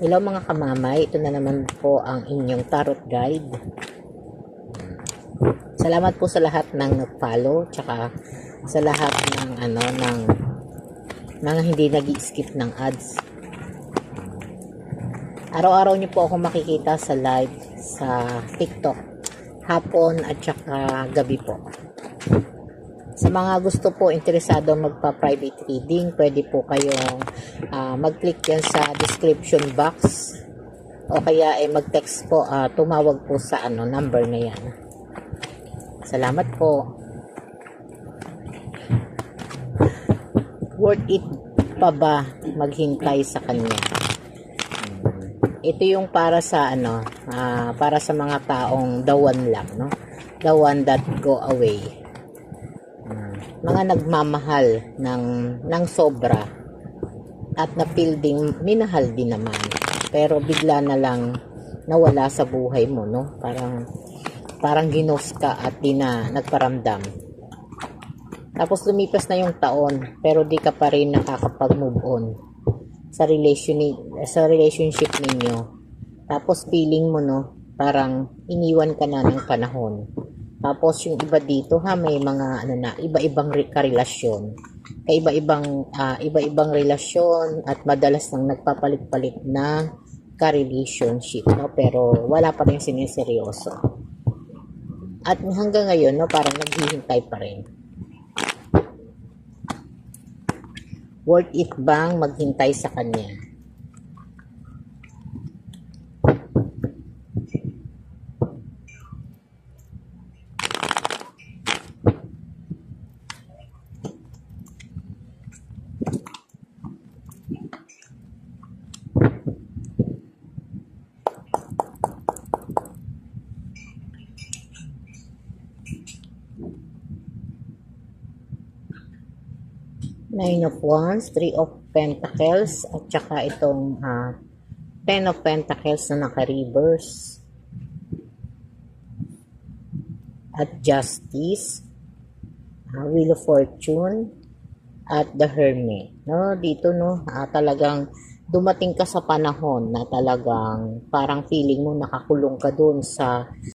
Hello mga kamamay, ito na naman po ang inyong tarot guide. Salamat po sa lahat ng nag-follow, tsaka sa lahat ng mga hindi nag-skip ng ads. Araw-araw niyo po ako makikita sa live sa TikTok, hapon at tsaka gabi po. Sa mga gusto po interesado magpa-private reading, pwede po kayong mag-click yan sa description box o kaya ay mag-text po, tumawag po sa number na yan. Salamat po. Worth it pa ba maghintay sa kanya? Ito yung para sa para sa mga taong the one lang, no? The one that go away. Mga nagmamahal ng sobra at na feeling minahal din naman, pero bigla na lang nawala sa buhay mo, no? Parang ginos ka at di na nagparamdam. Tapos lumipas na yung taon pero di ka pa rin nakakapag-move on sa relationship ninyo. Tapos feeling mo, no, parang iniwan ka na ng panahon. Tapos yung iba dito may mga iba-ibang karelasyon. Iba-ibang relasyon at madalas nang nagpapalit-palit na ka-relationship, no? Pero wala pa rin siniseryoso. At hanggang ngayon, no, parang naghihintay pa rin. Worth it bang maghintay sa kanya? Nine of Wands, Three of Pentacles, at saka itong Ten of Pentacles na naka-reverse. At Justice, Wheel of Fortune, at the Hermit. No, dito, no, talagang dumating ka sa panahon na talagang parang feeling mo nakakulong ka doon sa